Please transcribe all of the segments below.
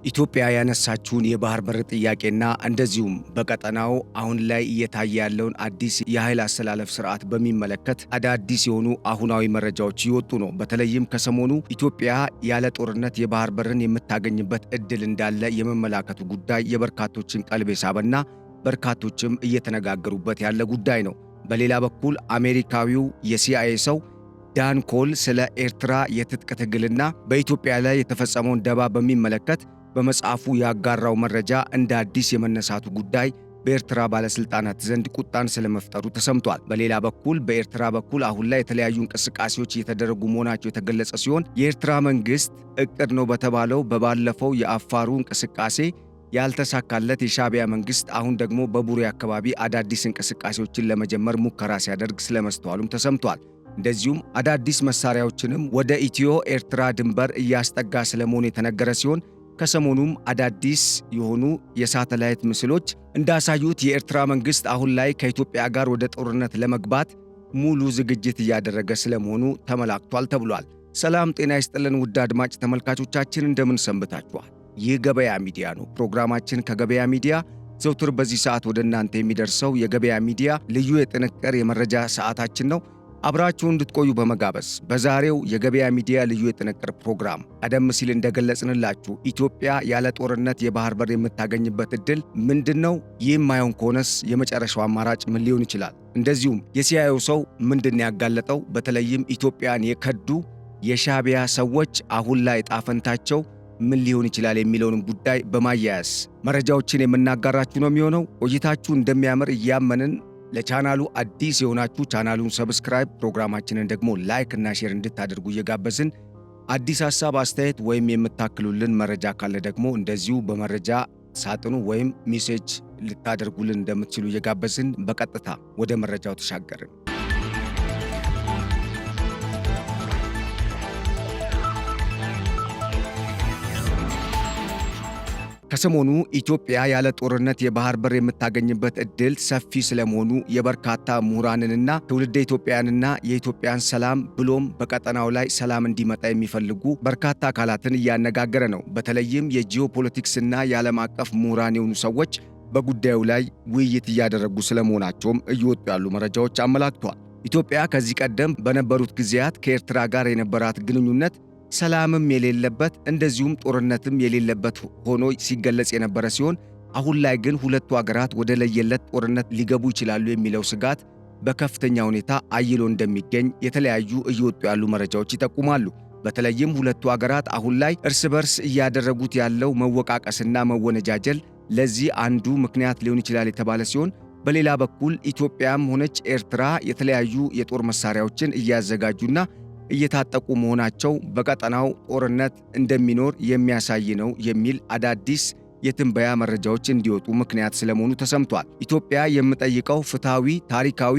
ኢትዮጵያ ያነሳችውን የባህር በር ጥያቄና እንደዚሁም በቀጠናው አሁን ላይ እየታየ ያለውን አዲስ የኃይል አስተላለፍ ስርዓት በሚመለከት አዳዲስ የሆኑ አሁናዊ መረጃዎች እየወጡ ነው። በተለይም ከሰሞኑ ኢትዮጵያ ያለ ጦርነት የባህር በርን የምታገኝበት እድል እንዳለ የመመላከቱ ጉዳይ የበርካቶችን ቀልብ የሳበና በርካቶችም እየተነጋገሩበት ያለ ጉዳይ ነው። በሌላ በኩል አሜሪካዊው የሲአይኤ ሰው ዳን ኮል ስለ ኤርትራ የትጥቅ ትግልና በኢትዮጵያ ላይ የተፈጸመውን ደባ በሚመለከት በመጽሐፉ ያጋራው መረጃ እንደ አዲስ የመነሳቱ ጉዳይ በኤርትራ ባለስልጣናት ዘንድ ቁጣን ስለመፍጠሩ ተሰምቷል። በሌላ በኩል በኤርትራ በኩል አሁን ላይ የተለያዩ እንቅስቃሴዎች እየተደረጉ መሆናቸው የተገለጸ ሲሆን የኤርትራ መንግስት እቅድ ነው በተባለው ባለፈው የአፋሩ እንቅስቃሴ ያልተሳካለት የሻዕቢያ መንግስት አሁን ደግሞ በቡሬ አካባቢ አዳዲስ እንቅስቃሴዎችን ለመጀመር ሙከራ ሲያደርግ ስለመስተዋሉም ተሰምቷል። እንደዚሁም አዳዲስ መሳሪያዎችንም ወደ ኢትዮ ኤርትራ ድንበር እያስጠጋ ስለመሆኑ የተነገረ ሲሆን ከሰሞኑም አዳዲስ የሆኑ የሳተላይት ምስሎች እንዳሳዩት የኤርትራ መንግስት አሁን ላይ ከኢትዮጵያ ጋር ወደ ጦርነት ለመግባት ሙሉ ዝግጅት እያደረገ ስለመሆኑ ተመላክቷል ተብሏል። ሰላም ጤና ይስጥልን ውድ አድማጭ ተመልካቾቻችን እንደምን ሰንብታችኋል? ይህ ገበያ ሚዲያ ነው። ፕሮግራማችን ከገበያ ሚዲያ ዘውትር በዚህ ሰዓት ወደ እናንተ የሚደርሰው የገበያ ሚዲያ ልዩ የጥንቅር የመረጃ ሰዓታችን ነው። አብራችሁ እንድትቆዩ በመጋበዝ በዛሬው የገበያ ሚዲያ ልዩ የጥንቅር ፕሮግራም ቀደም ሲል እንደገለጽንላችሁ ኢትዮጵያ ያለ ጦርነት የባህር በር የምታገኝበት እድል ምንድነው? ይህም ማይሆን ከሆነስ የመጨረሻው አማራጭ ምን ሊሆን ይችላል? እንደዚሁም የሲአይኤው ሰው ምንድን ያጋለጠው? በተለይም ኢትዮጵያን የከዱ የሻዕቢያ ሰዎች አሁን ላይ ዕጣ ፈንታቸው ምን ሊሆን ይችላል የሚለውንም ጉዳይ በማያያዝ መረጃዎችን የምናጋራችሁ ነው የሚሆነው። ቆይታችሁ እንደሚያምር እያመንን ለቻናሉ አዲስ የሆናችሁ ቻናሉን ሰብስክራይብ፣ ፕሮግራማችንን ደግሞ ላይክ እና ሼር እንድታደርጉ እየጋበዝን አዲስ ሐሳብ፣ አስተያየት ወይም የምታክሉልን መረጃ ካለ ደግሞ እንደዚሁ በመረጃ ሳጥኑ ወይም ሜሴጅ ልታደርጉልን እንደምትችሉ እየጋበዝን በቀጥታ ወደ መረጃው ተሻገርን። ከሰሞኑ ኢትዮጵያ ያለ ጦርነት የባህር በር የምታገኝበት እድል ሰፊ ስለመሆኑ የበርካታ ምሁራንንና ትውልደ ኢትዮጵያውያንና የኢትዮጵያን ሰላም ብሎም በቀጠናው ላይ ሰላም እንዲመጣ የሚፈልጉ በርካታ አካላትን እያነጋገረ ነው። በተለይም የጂኦፖለቲክስና የዓለም አቀፍ ምሁራን የሆኑ ሰዎች በጉዳዩ ላይ ውይይት እያደረጉ ስለመሆናቸውም እየወጡ ያሉ መረጃዎች አመላክተዋል። ኢትዮጵያ ከዚህ ቀደም በነበሩት ጊዜያት ከኤርትራ ጋር የነበራት ግንኙነት ሰላምም የሌለበት እንደዚሁም ጦርነትም የሌለበት ሆኖ ሲገለጽ የነበረ ሲሆን አሁን ላይ ግን ሁለቱ አገራት ወደ ለየለት ጦርነት ሊገቡ ይችላሉ የሚለው ስጋት በከፍተኛ ሁኔታ አይሎ እንደሚገኝ የተለያዩ እየወጡ ያሉ መረጃዎች ይጠቁማሉ። በተለይም ሁለቱ አገራት አሁን ላይ እርስ በርስ እያደረጉት ያለው መወቃቀስና መወነጃጀል ለዚህ አንዱ ምክንያት ሊሆን ይችላል የተባለ ሲሆን በሌላ በኩል ኢትዮጵያም ሆነች ኤርትራ የተለያዩ የጦር መሳሪያዎችን እያዘጋጁና እየታጠቁ መሆናቸው በቀጠናው ጦርነት እንደሚኖር የሚያሳይ ነው የሚል አዳዲስ የትንበያ መረጃዎች እንዲወጡ ምክንያት ስለመሆኑ ተሰምቷል። ኢትዮጵያ የምጠይቀው ፍትሃዊ፣ ታሪካዊ፣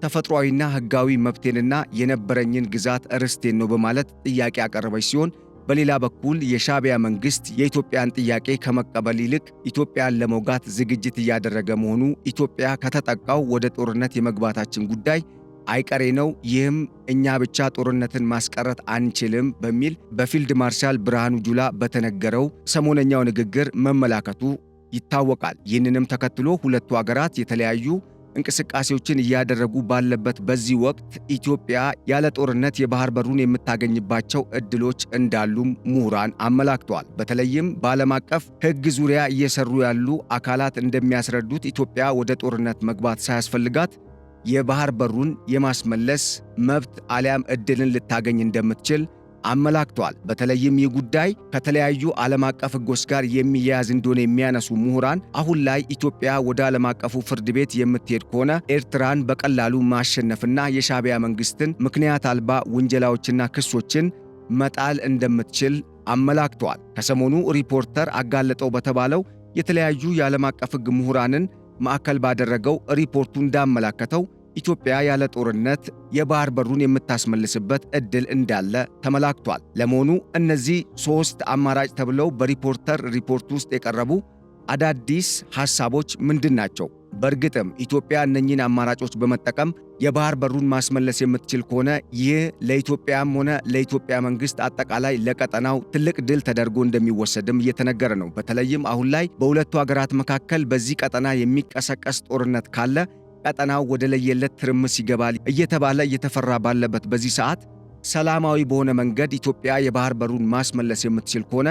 ተፈጥሯዊና ሕጋዊ መብቴንና የነበረኝን ግዛት ርስቴን ነው በማለት ጥያቄ ያቀረበች ሲሆን በሌላ በኩል የሻዕቢያ መንግስት የኢትዮጵያን ጥያቄ ከመቀበል ይልቅ ኢትዮጵያን ለመውጋት ዝግጅት እያደረገ መሆኑ ኢትዮጵያ ከተጠቃው ወደ ጦርነት የመግባታችን ጉዳይ አይቀሬ ነው፣ ይህም እኛ ብቻ ጦርነትን ማስቀረት አንችልም በሚል በፊልድ ማርሻል ብርሃኑ ጁላ በተነገረው ሰሞነኛው ንግግር መመላከቱ ይታወቃል። ይህንንም ተከትሎ ሁለቱ አገራት የተለያዩ እንቅስቃሴዎችን እያደረጉ ባለበት በዚህ ወቅት ኢትዮጵያ ያለ ጦርነት የባህር በሩን የምታገኝባቸው እድሎች እንዳሉም ምሁራን አመላክተዋል። በተለይም በዓለም አቀፍ ሕግ ዙሪያ እየሰሩ ያሉ አካላት እንደሚያስረዱት ኢትዮጵያ ወደ ጦርነት መግባት ሳያስፈልጋት የባህር በሩን የማስመለስ መብት አሊያም እድልን ልታገኝ እንደምትችል አመላክቷል። በተለይም ይህ ጉዳይ ከተለያዩ ዓለም አቀፍ ሕጎች ጋር የሚያያዝ እንደሆነ የሚያነሱ ምሁራን አሁን ላይ ኢትዮጵያ ወደ ዓለም አቀፉ ፍርድ ቤት የምትሄድ ከሆነ ኤርትራን በቀላሉ ማሸነፍና የሻዕቢያ መንግስትን ምክንያት አልባ ውንጀላዎችና ክሶችን መጣል እንደምትችል አመላክቷል። ከሰሞኑ ሪፖርተር አጋለጠው በተባለው የተለያዩ የዓለም አቀፍ ሕግ ምሁራንን ማዕከል ባደረገው ሪፖርቱ እንዳመላከተው ኢትዮጵያ ያለ ጦርነት የባህር በሩን የምታስመልስበት እድል እንዳለ ተመላክቷል። ለመሆኑ እነዚህ ሶስት አማራጭ ተብለው በሪፖርተር ሪፖርት ውስጥ የቀረቡ አዳዲስ ሐሳቦች ምንድን ናቸው? በእርግጥም ኢትዮጵያ እነኚህን አማራጮች በመጠቀም የባህር በሩን ማስመለስ የምትችል ከሆነ ይህ ለኢትዮጵያም ሆነ ለኢትዮጵያ መንግስት አጠቃላይ ለቀጠናው ትልቅ ድል ተደርጎ እንደሚወሰድም እየተነገረ ነው። በተለይም አሁን ላይ በሁለቱ ሀገራት መካከል በዚህ ቀጠና የሚቀሰቀስ ጦርነት ካለ ቀጠናው ወደ ለየለት ትርምስ ይገባል እየተባለ እየተፈራ ባለበት በዚህ ሰዓት ሰላማዊ በሆነ መንገድ ኢትዮጵያ የባህር በሩን ማስመለስ የምትችል ከሆነ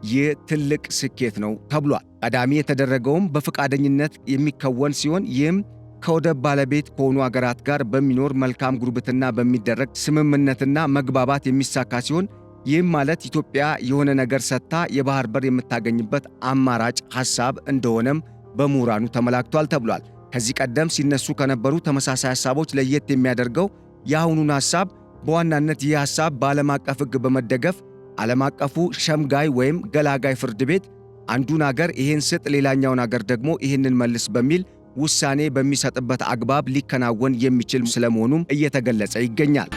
ይህ ትልቅ ስኬት ነው ተብሏል። ቀዳሚ የተደረገውም በፈቃደኝነት የሚከወን ሲሆን ይህም ከወደብ ባለቤት ከሆኑ አገራት ጋር በሚኖር መልካም ጉርብትና በሚደረግ ስምምነትና መግባባት የሚሳካ ሲሆን ይህም ማለት ኢትዮጵያ የሆነ ነገር ሰጥታ የባህር በር የምታገኝበት አማራጭ ሐሳብ እንደሆነም በምሁራኑ ተመላክቷል ተብሏል። ከዚህ ቀደም ሲነሱ ከነበሩ ተመሳሳይ ሐሳቦች ለየት የሚያደርገው የአሁኑን ሐሳብ በዋናነት ይህ ሐሳብ በዓለም አቀፍ ሕግ በመደገፍ ዓለም አቀፉ ሸምጋይ ወይም ገላጋይ ፍርድ ቤት አንዱን አገር ይህን ስጥ ሌላኛውን አገር ደግሞ ይህንን መልስ በሚል ውሳኔ በሚሰጥበት አግባብ ሊከናወን የሚችል ስለመሆኑም እየተገለጸ ይገኛል።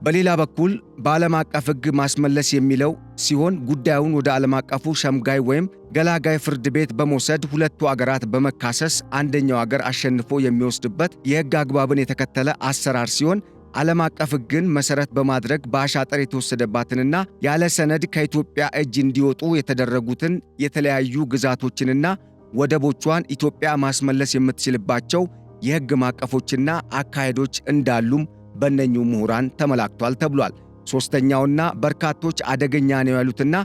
በሌላ በኩል በዓለም አቀፍ ሕግ ማስመለስ የሚለው ሲሆን ጉዳዩን ወደ ዓለም አቀፉ ሸምጋይ ወይም ገላጋይ ፍርድ ቤት በመውሰድ ሁለቱ አገራት በመካሰስ አንደኛው አገር አሸንፎ የሚወስድበት የሕግ አግባብን የተከተለ አሰራር ሲሆን ዓለም አቀፍ ሕግን መሠረት በማድረግ በአሻጥር የተወሰደባትንና ያለ ሰነድ ከኢትዮጵያ እጅ እንዲወጡ የተደረጉትን የተለያዩ ግዛቶችንና ወደቦቿን ኢትዮጵያ ማስመለስ የምትችልባቸው የሕግ ማዕቀፎችና አካሄዶች እንዳሉም በእነኚሁ ምሁራን ተመላክቷል ተብሏል። ሦስተኛውና በርካቶች አደገኛ ነው ያሉትና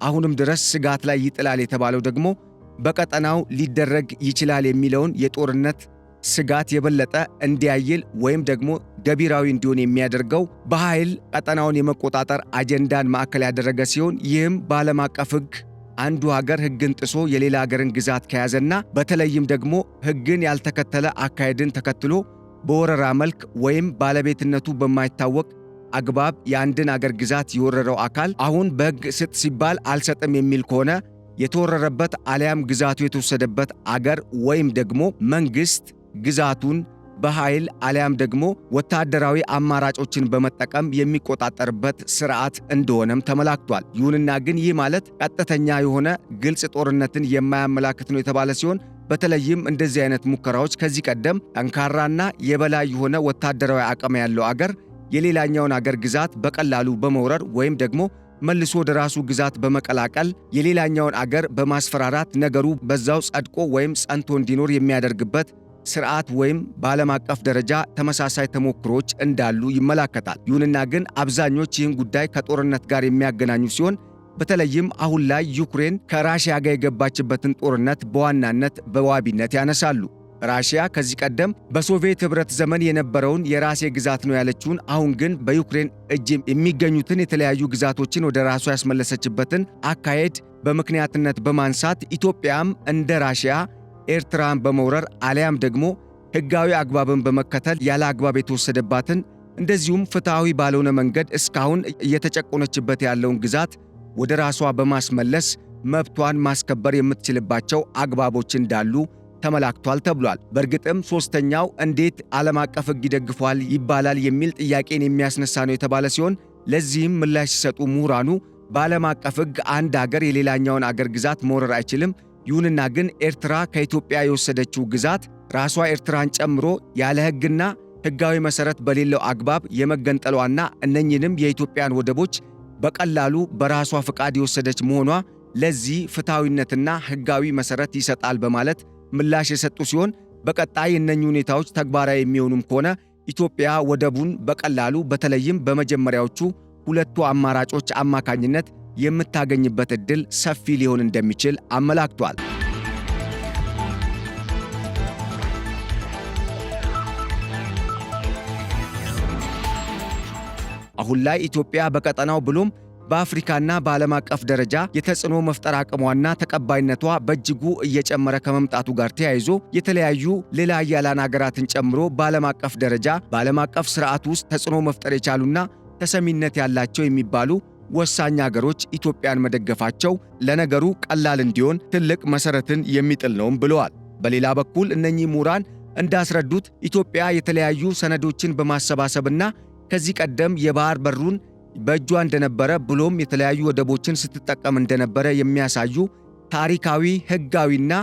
አሁንም ድረስ ስጋት ላይ ይጥላል የተባለው ደግሞ በቀጠናው ሊደረግ ይችላል የሚለውን የጦርነት ስጋት የበለጠ እንዲያይል ወይም ደግሞ ገቢራዊ እንዲሆን የሚያደርገው በኃይል ቀጠናውን የመቆጣጠር አጀንዳን ማዕከል ያደረገ ሲሆን ይህም በዓለም አቀፍ ሕግ አንዱ ሀገር ሕግን ጥሶ የሌላ ሀገርን ግዛት ከያዘና በተለይም ደግሞ ሕግን ያልተከተለ አካሄድን ተከትሎ በወረራ መልክ ወይም ባለቤትነቱ በማይታወቅ አግባብ የአንድን አገር ግዛት የወረረው አካል አሁን በሕግ ስጥ ሲባል አልሰጥም የሚል ከሆነ የተወረረበት አሊያም ግዛቱ የተወሰደበት አገር ወይም ደግሞ መንግሥት ግዛቱን በኃይል አሊያም ደግሞ ወታደራዊ አማራጮችን በመጠቀም የሚቆጣጠርበት ስርዓት እንደሆነም ተመላክቷል። ይሁንና ግን ይህ ማለት ቀጥተኛ የሆነ ግልጽ ጦርነትን የማያመላክት ነው የተባለ ሲሆን በተለይም እንደዚህ አይነት ሙከራዎች ከዚህ ቀደም ጠንካራና የበላይ የሆነ ወታደራዊ አቅም ያለው አገር የሌላኛውን አገር ግዛት በቀላሉ በመውረር ወይም ደግሞ መልሶ ወደ ራሱ ግዛት በመቀላቀል የሌላኛውን አገር በማስፈራራት ነገሩ በዛው ጸድቆ ወይም ጸንቶ እንዲኖር የሚያደርግበት ስርዓት ወይም በዓለም አቀፍ ደረጃ ተመሳሳይ ተሞክሮች እንዳሉ ይመላከታል። ይሁንና ግን አብዛኞች ይህን ጉዳይ ከጦርነት ጋር የሚያገናኙ ሲሆን በተለይም አሁን ላይ ዩክሬን ከራሽያ ጋር የገባችበትን ጦርነት በዋናነት በዋቢነት ያነሳሉ። ራሽያ ከዚህ ቀደም በሶቪየት ኅብረት ዘመን የነበረውን የራሴ ግዛት ነው ያለችውን አሁን ግን በዩክሬን እጅ የሚገኙትን የተለያዩ ግዛቶችን ወደ ራሷ ያስመለሰችበትን አካሄድ በምክንያትነት በማንሳት ኢትዮጵያም እንደ ራሽያ ኤርትራን በመውረር አሊያም ደግሞ ሕጋዊ አግባብን በመከተል ያለ አግባብ የተወሰደባትን እንደዚሁም ፍትሐዊ ባልሆነ መንገድ እስካሁን እየተጨቆነችበት ያለውን ግዛት ወደ ራሷ በማስመለስ መብቷን ማስከበር የምትችልባቸው አግባቦች እንዳሉ ተመላክቷል ተብሏል። በእርግጥም ሦስተኛው እንዴት ዓለም አቀፍ ሕግ ይደግፈዋል ይባላል የሚል ጥያቄን የሚያስነሳ ነው የተባለ ሲሆን ለዚህም ምላሽ ሲሰጡ ምሁራኑ በዓለም አቀፍ ሕግ አንድ አገር የሌላኛውን አገር ግዛት መውረር አይችልም። ይሁንና ግን ኤርትራ ከኢትዮጵያ የወሰደችው ግዛት ራሷ ኤርትራን ጨምሮ ያለ ሕግና ሕጋዊ መሠረት በሌለው አግባብ የመገንጠሏና እነኚህንም የኢትዮጵያን ወደቦች በቀላሉ በራሷ ፈቃድ የወሰደች መሆኗ ለዚህ ፍትሐዊነትና ሕጋዊ መሠረት ይሰጣል በማለት ምላሽ የሰጡ ሲሆን በቀጣይ እነኚህ ሁኔታዎች ተግባራዊ የሚሆኑም ከሆነ ኢትዮጵያ ወደቡን በቀላሉ በተለይም በመጀመሪያዎቹ ሁለቱ አማራጮች አማካኝነት የምታገኝበት ዕድል ሰፊ ሊሆን እንደሚችል አመላክቷል። አሁን ላይ ኢትዮጵያ በቀጠናው ብሎም በአፍሪካና በዓለም አቀፍ ደረጃ የተጽዕኖ መፍጠር አቅሟና ተቀባይነቷ በእጅጉ እየጨመረ ከመምጣቱ ጋር ተያይዞ የተለያዩ ሌላ ኃያላን አገራትን ጨምሮ በዓለም አቀፍ ደረጃ በዓለም አቀፍ ሥርዓት ውስጥ ተጽዕኖ መፍጠር የቻሉና ተሰሚነት ያላቸው የሚባሉ ወሳኝ አገሮች ኢትዮጵያን መደገፋቸው ለነገሩ ቀላል እንዲሆን ትልቅ መሠረትን የሚጥል ነውም ብለዋል። በሌላ በኩል እነኚህ ምሁራን እንዳስረዱት ኢትዮጵያ የተለያዩ ሰነዶችን በማሰባሰብና ከዚህ ቀደም የባህር በሩን በእጇ እንደነበረ ብሎም የተለያዩ ወደቦችን ስትጠቀም እንደነበረ የሚያሳዩ ታሪካዊ፣ ሕጋዊና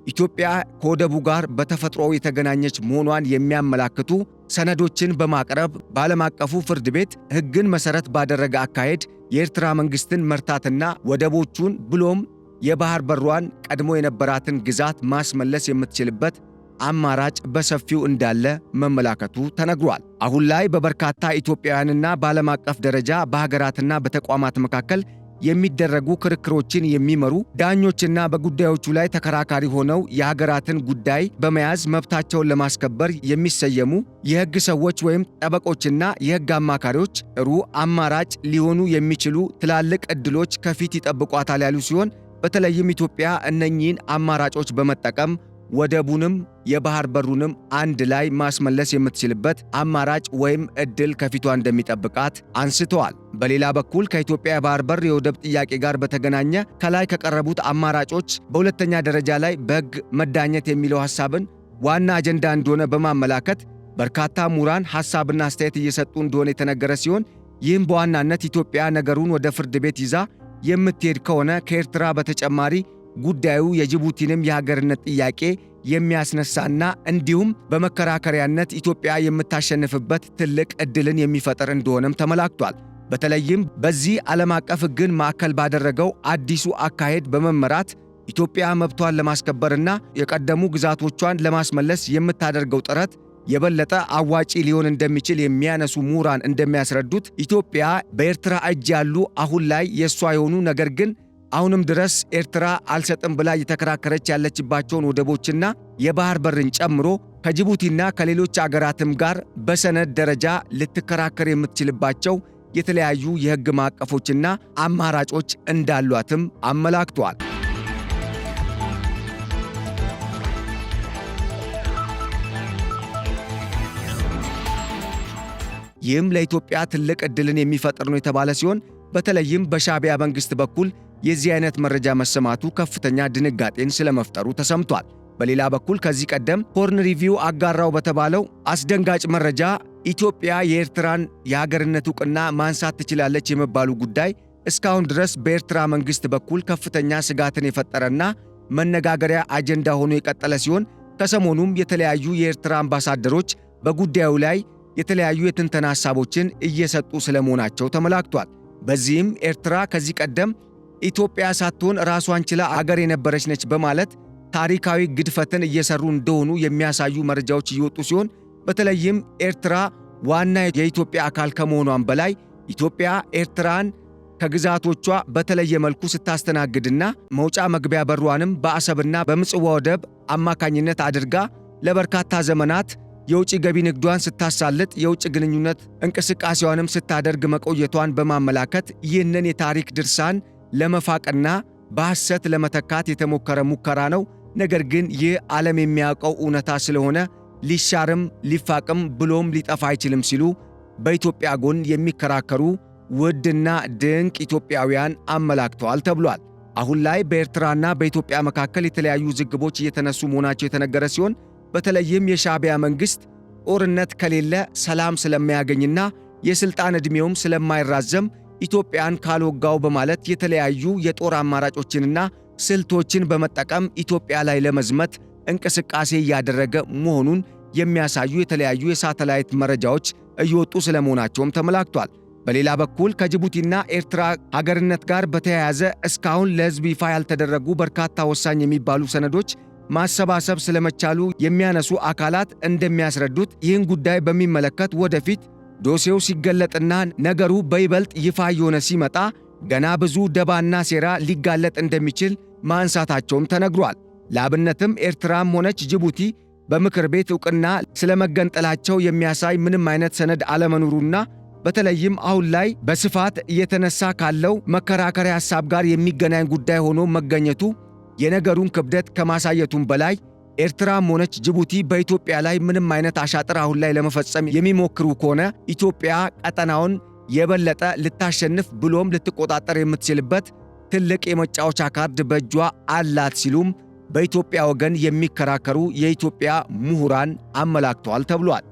ኢትዮጵያ ከወደቡ ጋር በተፈጥሮ የተገናኘች መሆኗን የሚያመላክቱ ሰነዶችን በማቅረብ በዓለም አቀፉ ፍርድ ቤት ሕግን መሠረት ባደረገ አካሄድ የኤርትራ መንግሥትን መርታትና ወደቦቹን ብሎም የባህር በሯን ቀድሞ የነበራትን ግዛት ማስመለስ የምትችልበት አማራጭ በሰፊው እንዳለ መመላከቱ ተነግሯል። አሁን ላይ በበርካታ ኢትዮጵያውያንና በዓለም አቀፍ ደረጃ በሀገራትና በተቋማት መካከል የሚደረጉ ክርክሮችን የሚመሩ ዳኞችና በጉዳዮቹ ላይ ተከራካሪ ሆነው የሀገራትን ጉዳይ በመያዝ መብታቸውን ለማስከበር የሚሰየሙ የሕግ ሰዎች ወይም ጠበቆችና የሕግ አማካሪዎች ጥሩ አማራጭ ሊሆኑ የሚችሉ ትላልቅ ዕድሎች ከፊት ይጠብቋታል ያሉ ሲሆን በተለይም ኢትዮጵያ እነኚህን አማራጮች በመጠቀም ወደቡንም የባህር በሩንም አንድ ላይ ማስመለስ የምትችልበት አማራጭ ወይም ዕድል ከፊቷ እንደሚጠብቃት አንስተዋል። በሌላ በኩል ከኢትዮጵያ የባህር በር የወደብ ጥያቄ ጋር በተገናኘ ከላይ ከቀረቡት አማራጮች በሁለተኛ ደረጃ ላይ በሕግ መዳኘት የሚለው ሐሳብን ዋና አጀንዳ እንደሆነ በማመላከት በርካታ ምሁራን ሐሳብና አስተያየት እየሰጡ እንደሆነ የተነገረ ሲሆን ይህም በዋናነት ኢትዮጵያ ነገሩን ወደ ፍርድ ቤት ይዛ የምትሄድ ከሆነ ከኤርትራ በተጨማሪ ጉዳዩ የጅቡቲንም የሀገርነት ጥያቄ የሚያስነሳና እንዲሁም በመከራከሪያነት ኢትዮጵያ የምታሸንፍበት ትልቅ ዕድልን የሚፈጥር እንደሆነም ተመላክቷል። በተለይም በዚህ ዓለም አቀፍ ሕግን ማዕከል ባደረገው አዲሱ አካሄድ በመመራት ኢትዮጵያ መብቷን ለማስከበርና የቀደሙ ግዛቶቿን ለማስመለስ የምታደርገው ጥረት የበለጠ አዋጪ ሊሆን እንደሚችል የሚያነሱ ምሁራን እንደሚያስረዱት ኢትዮጵያ በኤርትራ እጅ ያሉ አሁን ላይ የእሷ የሆኑ ነገር ግን አሁንም ድረስ ኤርትራ አልሰጥም ብላ እየተከራከረች ያለችባቸውን ወደቦችና የባህር በርን ጨምሮ ከጅቡቲና ከሌሎች አገራትም ጋር በሰነድ ደረጃ ልትከራከር የምትችልባቸው የተለያዩ የሕግ ማዕቀፎችና አማራጮች እንዳሏትም አመላክቷል። ይህም ለኢትዮጵያ ትልቅ ዕድልን የሚፈጥር ነው የተባለ ሲሆን በተለይም በሻዕቢያ መንግሥት በኩል የዚህ አይነት መረጃ መሰማቱ ከፍተኛ ድንጋጤን ስለመፍጠሩ ተሰምቷል። በሌላ በኩል ከዚህ ቀደም ሆርን ሪቪው አጋራው በተባለው አስደንጋጭ መረጃ ኢትዮጵያ የኤርትራን የሀገርነት ዕውቅና ማንሳት ትችላለች የመባሉ ጉዳይ እስካሁን ድረስ በኤርትራ መንግሥት በኩል ከፍተኛ ስጋትን የፈጠረና መነጋገሪያ አጀንዳ ሆኖ የቀጠለ ሲሆን ከሰሞኑም የተለያዩ የኤርትራ አምባሳደሮች በጉዳዩ ላይ የተለያዩ የትንተና ሐሳቦችን እየሰጡ ስለመሆናቸው ተመላክቷል። በዚህም ኤርትራ ከዚህ ቀደም ኢትዮጵያ ሳትሆን ራሷን ችላ አገር የነበረች ነች በማለት ታሪካዊ ግድፈትን እየሰሩ እንደሆኑ የሚያሳዩ መረጃዎች እየወጡ ሲሆን በተለይም ኤርትራ ዋና የኢትዮጵያ አካል ከመሆኗም በላይ ኢትዮጵያ ኤርትራን ከግዛቶቿ በተለየ መልኩ ስታስተናግድና መውጫ መግቢያ በሯንም በአሰብና በምጽዋ ወደብ አማካኝነት አድርጋ ለበርካታ ዘመናት የውጭ ገቢ ንግዷን ስታሳልጥ የውጭ ግንኙነት እንቅስቃሴዋንም ስታደርግ መቆየቷን በማመላከት ይህንን የታሪክ ድርሳን ለመፋቅና በሐሰት ለመተካት የተሞከረ ሙከራ ነው። ነገር ግን ይህ ዓለም የሚያውቀው እውነታ ስለሆነ ሊሻርም ሊፋቅም ብሎም ሊጠፋ አይችልም ሲሉ በኢትዮጵያ ጎን የሚከራከሩ ውድና ድንቅ ኢትዮጵያውያን አመላክተዋል ተብሏል። አሁን ላይ በኤርትራና በኢትዮጵያ መካከል የተለያዩ ውዝግቦች እየተነሱ መሆናቸው የተነገረ ሲሆን በተለይም የሻዕቢያ መንግሥት ጦርነት ከሌለ ሰላም ስለማያገኝና የሥልጣን ዕድሜውም ስለማይራዘም ኢትዮጵያን ካልወጋው በማለት የተለያዩ የጦር አማራጮችንና ስልቶችን በመጠቀም ኢትዮጵያ ላይ ለመዝመት እንቅስቃሴ እያደረገ መሆኑን የሚያሳዩ የተለያዩ የሳተላይት መረጃዎች እየወጡ ስለመሆናቸውም ተመላክቷል። በሌላ በኩል ከጅቡቲና ኤርትራ ሀገርነት ጋር በተያያዘ እስካሁን ለሕዝብ ይፋ ያልተደረጉ በርካታ ወሳኝ የሚባሉ ሰነዶች ማሰባሰብ ስለመቻሉ የሚያነሱ አካላት እንደሚያስረዱት ይህን ጉዳይ በሚመለከት ወደፊት ዶሴው ሲገለጥና ነገሩ በይበልጥ ይፋ የሆነ ሲመጣ ገና ብዙ ደባና ሴራ ሊጋለጥ እንደሚችል ማንሳታቸውም ተነግሯል። ለአብነትም ኤርትራም ሆነች ጅቡቲ በምክር ቤት ዕውቅና ስለመገንጠላቸው የሚያሳይ ምንም አይነት ሰነድ አለመኖሩና በተለይም አሁን ላይ በስፋት እየተነሳ ካለው መከራከሪያ ሐሳብ ጋር የሚገናኝ ጉዳይ ሆኖ መገኘቱ የነገሩን ክብደት ከማሳየቱም በላይ ኤርትራም ሆነች ጅቡቲ በኢትዮጵያ ላይ ምንም አይነት አሻጥር አሁን ላይ ለመፈጸም የሚሞክሩ ከሆነ ኢትዮጵያ ቀጠናውን የበለጠ ልታሸንፍ ብሎም ልትቆጣጠር የምትችልበት ትልቅ የመጫወቻ ካርድ በእጇ አላት ሲሉም በኢትዮጵያ ወገን የሚከራከሩ የኢትዮጵያ ምሁራን አመላክተዋል ተብሏል።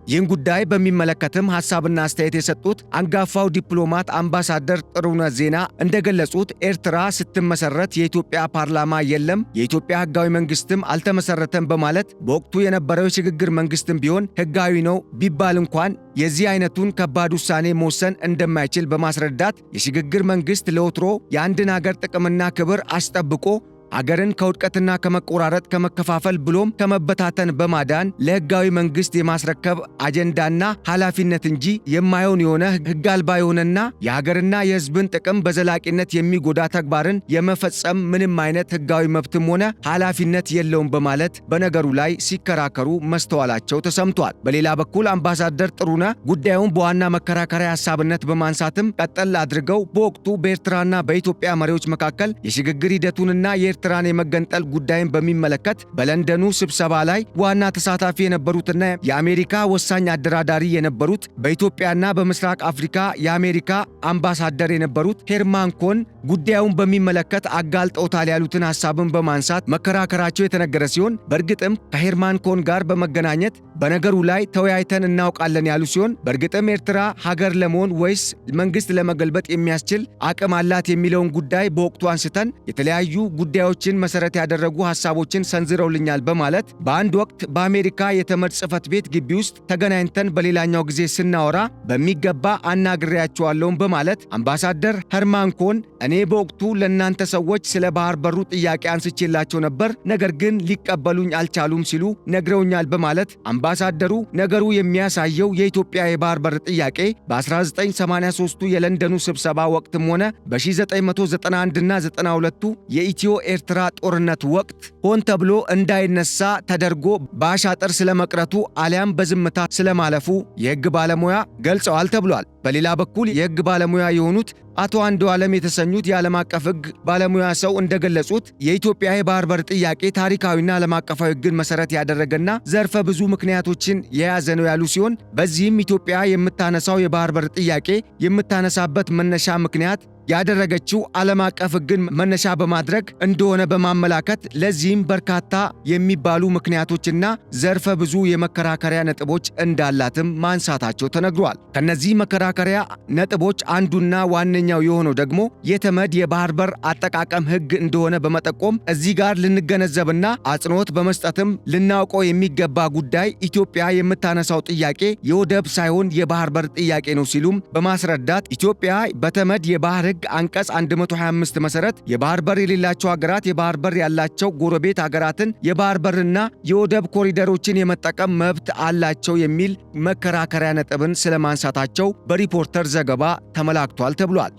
ይህን ጉዳይ በሚመለከትም ሀሳብና አስተያየት የሰጡት አንጋፋው ዲፕሎማት አምባሳደር ጥሩነህ ዜና እንደገለጹት ኤርትራ ስትመሰረት የኢትዮጵያ ፓርላማ የለም፣ የኢትዮጵያ ህጋዊ መንግስትም አልተመሰረተም በማለት በወቅቱ የነበረው የሽግግር መንግስትም ቢሆን ህጋዊ ነው ቢባል እንኳን የዚህ አይነቱን ከባድ ውሳኔ መወሰን እንደማይችል በማስረዳት የሽግግር መንግስት ለወትሮ የአንድን ሀገር ጥቅምና ክብር አስጠብቆ አገርን ከውድቀትና ከመቆራረጥ ከመከፋፈል ብሎም ከመበታተን በማዳን ለህጋዊ መንግስት የማስረከብ አጀንዳና ኃላፊነት እንጂ የማይሆን የሆነ ህግ አልባ የሆነና የሀገርና የህዝብን ጥቅም በዘላቂነት የሚጎዳ ተግባርን የመፈጸም ምንም አይነት ህጋዊ መብትም ሆነ ኃላፊነት የለውም በማለት በነገሩ ላይ ሲከራከሩ መስተዋላቸው ተሰምቷል። በሌላ በኩል አምባሳደር ጥሩነህ ጉዳዩን በዋና መከራከሪያ ሀሳብነት በማንሳትም ቀጠል አድርገው በወቅቱ በኤርትራና በኢትዮጵያ መሪዎች መካከል የሽግግር ሂደቱንና የኤርትራን የመገንጠል ጉዳይን በሚመለከት በለንደኑ ስብሰባ ላይ ዋና ተሳታፊ የነበሩትና የአሜሪካ ወሳኝ አደራዳሪ የነበሩት በኢትዮጵያና በምስራቅ አፍሪካ የአሜሪካ አምባሳደር የነበሩት ሄርማን ኮን ጉዳዩን በሚመለከት አጋልጠውታል ያሉትን ሐሳብን በማንሳት መከራከራቸው የተነገረ ሲሆን በእርግጥም ከሄርማን ኮን ጋር በመገናኘት በነገሩ ላይ ተወያይተን እናውቃለን ያሉ ሲሆን በእርግጥም ኤርትራ ሀገር ለመሆን ወይስ መንግስት ለመገልበጥ የሚያስችል አቅም አላት የሚለውን ጉዳይ በወቅቱ አንስተን የተለያዩ ጉዳዮችን መሰረት ያደረጉ ሐሳቦችን ሰንዝረውልኛል በማለት በአንድ ወቅት በአሜሪካ የተመድ ጽሕፈት ቤት ግቢ ውስጥ ተገናኝተን በሌላኛው ጊዜ ስናወራ በሚገባ አናግሬያቸዋለሁ በማለት አምባሳደር ሄርማን ኮን እኔ በወቅቱ ለእናንተ ሰዎች ስለ ባህር በሩ ጥያቄ አንስቼላቸው ነበር፣ ነገር ግን ሊቀበሉኝ አልቻሉም ሲሉ ነግረውኛል በማለት አምባሳደሩ ነገሩ የሚያሳየው የኢትዮጵያ የባህር በር ጥያቄ በ1983ቱ የለንደኑ ስብሰባ ወቅትም ሆነ በ1991ና 92ቱ የኢትዮ ኤርትራ ጦርነት ወቅት ሆን ተብሎ እንዳይነሳ ተደርጎ በአሻጥር ስለመቅረቱ አሊያም በዝምታ ስለማለፉ የሕግ ባለሙያ ገልጸዋል ተብሏል። በሌላ በኩል የሕግ ባለሙያ የሆኑት አቶ አንዱዓለም የተሰኙት የዓለም አቀፍ ሕግ ባለሙያ ሰው እንደገለጹት የኢትዮጵያ የባህር በር ጥያቄ ታሪካዊና ዓለም አቀፋዊ ሕግን መሰረት ያደረገና ዘርፈ ብዙ ምክንያቶችን የያዘ ነው ያሉ ሲሆን በዚህም ኢትዮጵያ የምታነሳው የባህር በር ጥያቄ የምታነሳበት መነሻ ምክንያት ያደረገችው ዓለም አቀፍ ሕግን መነሻ በማድረግ እንደሆነ በማመላከት ለዚህም በርካታ የሚባሉ ምክንያቶችና ዘርፈ ብዙ የመከራከሪያ ነጥቦች እንዳላትም ማንሳታቸው ተነግሯል። ከነዚህ መከራከሪያ ነጥቦች አንዱና ዋነኛው የሆነው ደግሞ የተመድ የባህር በር አጠቃቀም ሕግ እንደሆነ በመጠቆም እዚህ ጋር ልንገነዘብና አጽንኦት በመስጠትም ልናውቀው የሚገባ ጉዳይ ኢትዮጵያ የምታነሳው ጥያቄ የወደብ ሳይሆን የባህር በር ጥያቄ ነው ሲሉም በማስረዳት ኢትዮጵያ በተመድ የባህር ሕግ አንቀጽ 125 መሰረት የባህር በር የሌላቸው ሀገራት የባህር በር ያላቸው ጎረቤት ሀገራትን የባህር በርና የወደብ ኮሪደሮችን የመጠቀም መብት አላቸው የሚል መከራከሪያ ነጥብን ስለማንሳታቸው በሪፖርተር ዘገባ ተመላክቷል ተብሏል።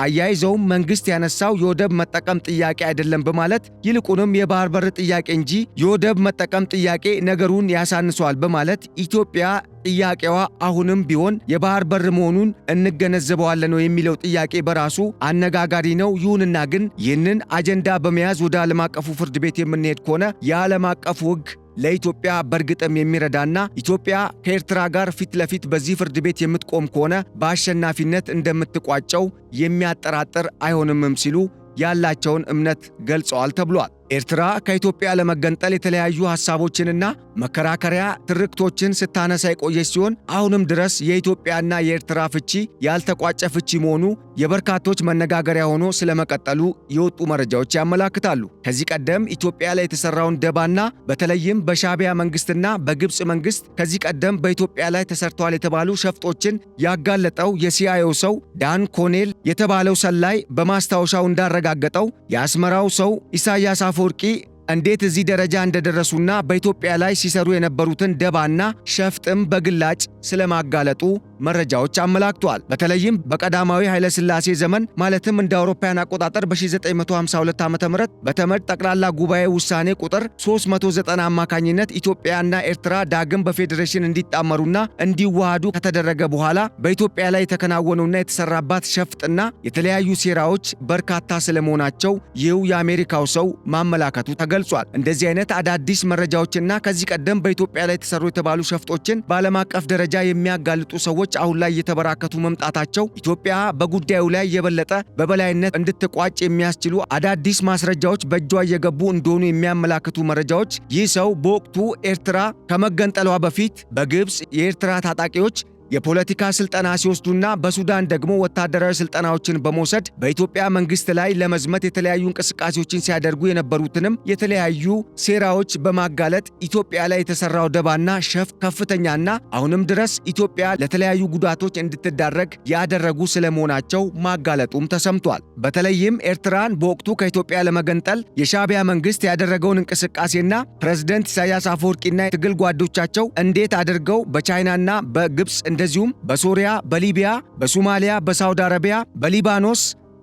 አያይዘውም መንግስት ያነሳው የወደብ መጠቀም ጥያቄ አይደለም በማለት ይልቁንም የባህር በር ጥያቄ እንጂ የወደብ መጠቀም ጥያቄ ነገሩን ያሳንሷል በማለት ኢትዮጵያ ጥያቄዋ አሁንም ቢሆን የባህር በር መሆኑን እንገነዘበዋለን ነው የሚለው ጥያቄ በራሱ አነጋጋሪ ነው። ይሁንና ግን ይህንን አጀንዳ በመያዝ ወደ ዓለም አቀፉ ፍርድ ቤት የምንሄድ ከሆነ የዓለም አቀፉ ሕግ ለኢትዮጵያ በእርግጥም የሚረዳና ኢትዮጵያ ከኤርትራ ጋር ፊት ለፊት በዚህ ፍርድ ቤት የምትቆም ከሆነ በአሸናፊነት እንደምትቋጨው የሚያጠራጥር አይሆንምም ሲሉ ያላቸውን እምነት ገልጸዋል ተብሏል። ኤርትራ ከኢትዮጵያ ለመገንጠል የተለያዩ ሐሳቦችንና መከራከሪያ ትርክቶችን ስታነሳ የቆየች ሲሆን አሁንም ድረስ የኢትዮጵያና የኤርትራ ፍቺ ያልተቋጨ ፍቺ መሆኑ የበርካቶች መነጋገሪያ ሆኖ ስለመቀጠሉ የወጡ መረጃዎች ያመላክታሉ። ከዚህ ቀደም ኢትዮጵያ ላይ የተሰራውን ደባና በተለይም በሻዕቢያ መንግስትና በግብፅ መንግስት ከዚህ ቀደም በኢትዮጵያ ላይ ተሰርተዋል የተባሉ ሸፍጦችን ያጋለጠው የሲአይኤው ሰው ዳን ኮኔል የተባለው ሰላይ በማስታወሻው እንዳረጋገጠው የአስመራው ሰው ኢሳያስ አፈወርቂ እንዴት እዚህ ደረጃ እንደደረሱና በኢትዮጵያ ላይ ሲሰሩ የነበሩትን ደባና ሸፍጥም በግላጭ ስለማጋለጡ መረጃዎች አመላክተዋል። በተለይም በቀዳማዊ ኃይለ ሥላሴ ዘመን ማለትም እንደ አውሮፓውያን አቆጣጠር በ1952 ዓ.ም በተመድ ጠቅላላ ጉባኤ ውሳኔ ቁጥር 390 አማካኝነት ኢትዮጵያና ኤርትራ ዳግም በፌዴሬሽን እንዲጣመሩና እንዲዋሃዱ ከተደረገ በኋላ በኢትዮጵያ ላይ የተከናወኑና የተሰራባት ሸፍጥና የተለያዩ ሴራዎች በርካታ ስለመሆናቸው ይህው የአሜሪካው ሰው ማመላከቱ ተገልጿል። ገልጿል። እንደዚህ አይነት አዳዲስ መረጃዎችና ከዚህ ቀደም በኢትዮጵያ ላይ ተሰሩ የተባሉ ሸፍጦችን በዓለም አቀፍ ደረጃ የሚያጋልጡ ሰዎች አሁን ላይ እየተበራከቱ መምጣታቸው ኢትዮጵያ በጉዳዩ ላይ የበለጠ በበላይነት እንድትቋጭ የሚያስችሉ አዳዲስ ማስረጃዎች በእጇ እየገቡ እንደሆኑ የሚያመላክቱ መረጃዎች ይህ ሰው በወቅቱ ኤርትራ ከመገንጠሏ በፊት በግብፅ የኤርትራ ታጣቂዎች የፖለቲካ ስልጠና ሲወስዱና በሱዳን ደግሞ ወታደራዊ ስልጠናዎችን በመውሰድ በኢትዮጵያ መንግስት ላይ ለመዝመት የተለያዩ እንቅስቃሴዎችን ሲያደርጉ የነበሩትንም የተለያዩ ሴራዎች በማጋለጥ ኢትዮጵያ ላይ የተሰራው ደባና ሸፍጥ ከፍተኛና አሁንም ድረስ ኢትዮጵያ ለተለያዩ ጉዳቶች እንድትዳረግ ያደረጉ ስለመሆናቸው ማጋለጡም ተሰምቷል። በተለይም ኤርትራን በወቅቱ ከኢትዮጵያ ለመገንጠል የሻዕቢያ መንግስት ያደረገውን እንቅስቃሴና ፕሬዝዳንት ኢሳያስ አፈወርቂና የትግል ጓዶቻቸው እንዴት አድርገው በቻይናና በግብፅ እንደዚሁም በሶሪያ፣ በሊቢያ፣ በሶማሊያ፣ በሳውዲ አረቢያ፣ በሊባኖስ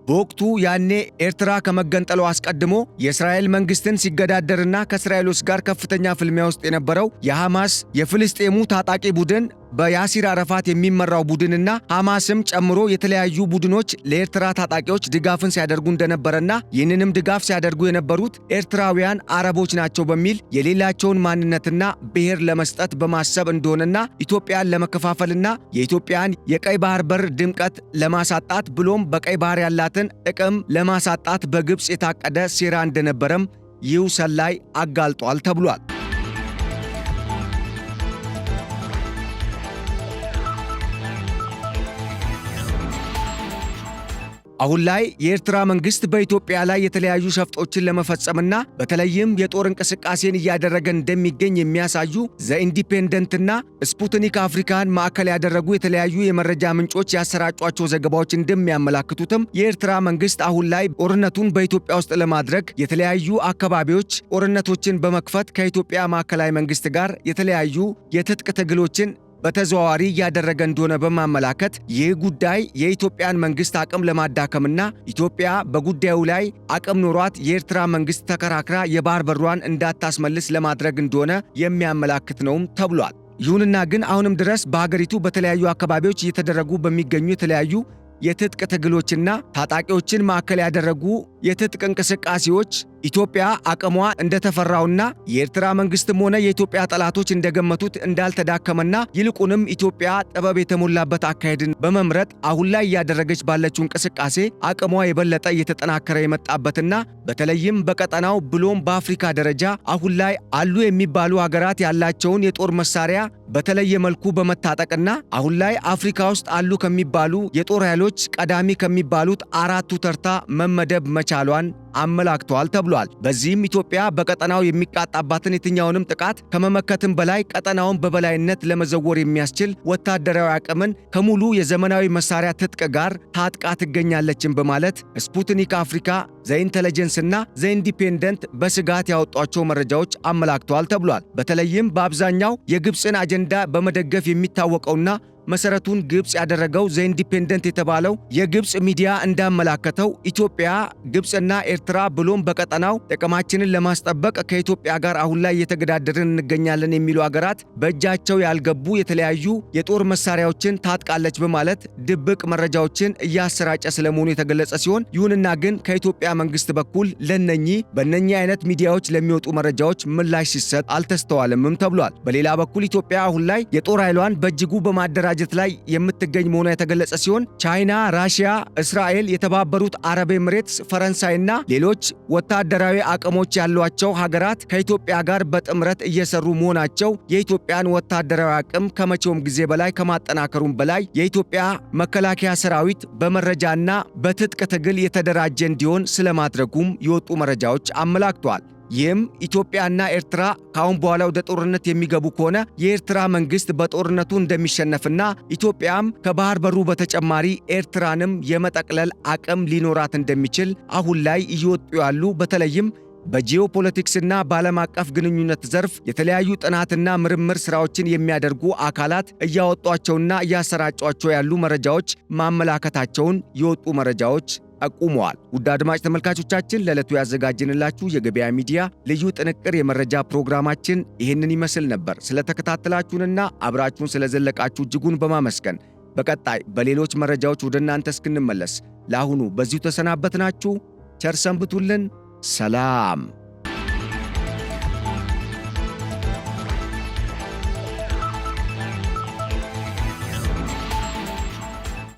በወቅቱ ያኔ ኤርትራ ከመገንጠሉ አስቀድሞ የእስራኤል መንግስትን ሲገዳደርና ከእስራኤሎች ጋር ከፍተኛ ፍልሚያ ውስጥ የነበረው የሐማስ የፍልስጤሙ ታጣቂ ቡድን በያሲር አረፋት የሚመራው ቡድንና ሐማስም ጨምሮ የተለያዩ ቡድኖች ለኤርትራ ታጣቂዎች ድጋፍን ሲያደርጉ እንደነበረና ይህንንም ድጋፍ ሲያደርጉ የነበሩት ኤርትራውያን አረቦች ናቸው በሚል የሌላቸውን ማንነትና ብሔር ለመስጠት በማሰብ እንደሆነና ኢትዮጵያን ለመከፋፈልና የኢትዮጵያን የቀይ ባህር በር ድምቀት ለማሳጣት ብሎም በቀይ ባህር ያላትን ጥቅም ለማሳጣት በግብፅ የታቀደ ሴራ እንደነበረም ይህ ሰላይ አጋልጧል ተብሏል። አሁን ላይ የኤርትራ መንግስት በኢትዮጵያ ላይ የተለያዩ ሸፍጦችን ለመፈጸምና በተለይም የጦር እንቅስቃሴን እያደረገ እንደሚገኝ የሚያሳዩ ዘ ኢንዲፔንደንትና ስፑትኒክ አፍሪካን ማዕከል ያደረጉ የተለያዩ የመረጃ ምንጮች ያሰራጯቸው ዘገባዎች እንደሚያመላክቱትም የኤርትራ መንግስት አሁን ላይ ጦርነቱን በኢትዮጵያ ውስጥ ለማድረግ የተለያዩ አካባቢዎች ጦርነቶችን በመክፈት ከኢትዮጵያ ማዕከላዊ መንግስት ጋር የተለያዩ የትጥቅ ትግሎችን በተዘዋዋሪ እያደረገ እንደሆነ በማመላከት ይህ ጉዳይ የኢትዮጵያን መንግስት አቅም ለማዳከምና ኢትዮጵያ በጉዳዩ ላይ አቅም ኖሯት የኤርትራ መንግስት ተከራክራ የባህር በሯን እንዳታስመልስ ለማድረግ እንደሆነ የሚያመላክት ነውም ተብሏል። ይሁንና ግን አሁንም ድረስ በሀገሪቱ በተለያዩ አካባቢዎች እየተደረጉ በሚገኙ የተለያዩ የትጥቅ ትግሎችና ታጣቂዎችን ማዕከል ያደረጉ የትጥቅ እንቅስቃሴዎች ኢትዮጵያ አቅሟ እንደተፈራውና የኤርትራ መንግስትም ሆነ የኢትዮጵያ ጠላቶች እንደገመቱት እንዳልተዳከመና ይልቁንም ኢትዮጵያ ጥበብ የተሞላበት አካሄድን በመምረጥ አሁን ላይ እያደረገች ባለችው እንቅስቃሴ አቅሟ የበለጠ እየተጠናከረ የመጣበትና በተለይም በቀጠናው ብሎም በአፍሪካ ደረጃ አሁን ላይ አሉ የሚባሉ ሀገራት ያላቸውን የጦር መሳሪያ በተለየ መልኩ በመታጠቅና አሁን ላይ አፍሪካ ውስጥ አሉ ከሚባሉ የጦር ኃይሎች ቀዳሚ ከሚባሉት አራቱ ተርታ መመደብ መቻሏን አመላክቷል ተብሏል። በዚህም ኢትዮጵያ በቀጠናው የሚቃጣባትን የትኛውንም ጥቃት ከመመከትም በላይ ቀጠናውን በበላይነት ለመዘወር የሚያስችል ወታደራዊ አቅምን ከሙሉ የዘመናዊ መሳሪያ ትጥቅ ጋር ታጥቃ ትገኛለችን በማለት ስፑትኒክ አፍሪካ፣ ዘ ኢንተለጀንስ እና ዘ ኢንዲፔንደንት በስጋት ያወጧቸው መረጃዎች አመላክተዋል ተብሏል። በተለይም በአብዛኛው የግብፅን አጀንዳ በመደገፍ የሚታወቀውና መሰረቱን ግብፅ ያደረገው ዘ ኢንዲፔንደንት የተባለው የግብፅ ሚዲያ እንዳመላከተው ኢትዮጵያ፣ ግብፅና ኤርትራ ብሎም በቀጠናው ጥቅማችንን ለማስጠበቅ ከኢትዮጵያ ጋር አሁን ላይ እየተገዳደርን እንገኛለን የሚሉ ሀገራት በእጃቸው ያልገቡ የተለያዩ የጦር መሳሪያዎችን ታጥቃለች በማለት ድብቅ መረጃዎችን እያሰራጨ ስለመሆኑ የተገለጸ ሲሆን ይሁንና ግን ከኢትዮጵያ መንግስት በኩል በእነኚህ አይነት ሚዲያዎች ለሚወጡ መረጃዎች ምላሽ ሲሰጥ አልተስተዋልምም ተብሏል። በሌላ በኩል ኢትዮጵያ አሁን ላይ የጦር ኃይሏን በእጅጉ በማደራጀት ላይ የምትገኝ መሆኗ የተገለጸ ሲሆን ቻይና፣ ራሽያ፣ እስራኤል፣ የተባበሩት አረብ ኤምሬትስ፣ ፈረንሳይና ሌሎች ወታደራዊ አቅሞች ያሏቸው ሀገራት ከኢትዮጵያ ጋር በጥምረት እየሰሩ መሆናቸው የኢትዮጵያን ወታደራዊ አቅም ከመቼውም ጊዜ በላይ ከማጠናከሩም በላይ የኢትዮጵያ መከላከያ ሰራዊት በመረጃና በትጥቅ ትግል የተደራጀ እንዲሆን ስለማድረጉም የወጡ መረጃዎች አመላክተዋል። ይህም ኢትዮጵያና ኤርትራ ካሁን በኋላ ወደ ጦርነት የሚገቡ ከሆነ የኤርትራ መንግስት በጦርነቱ እንደሚሸነፍና ኢትዮጵያም ከባህር በሩ በተጨማሪ ኤርትራንም የመጠቅለል አቅም ሊኖራት እንደሚችል አሁን ላይ እየወጡ ያሉ በተለይም በጂኦፖለቲክስና በዓለም አቀፍ ግንኙነት ዘርፍ የተለያዩ ጥናትና ምርምር ስራዎችን የሚያደርጉ አካላት እያወጧቸውና እያሰራጯቸው ያሉ መረጃዎች ማመላከታቸውን የወጡ መረጃዎች ጠቁመዋል። ውድ አድማጭ ተመልካቾቻችን ለዕለቱ ያዘጋጅንላችሁ የገበያ ሚዲያ ልዩ ጥንቅር የመረጃ ፕሮግራማችን ይህንን ይመስል ነበር። ስለተከታተላችሁንና አብራችሁን ስለዘለቃችሁ እጅጉን በማመስገን በቀጣይ በሌሎች መረጃዎች ወደ እናንተ እስክንመለስ ለአሁኑ በዚሁ ተሰናበትናችሁ። ቸር ሰንብቱልን። ሰላም።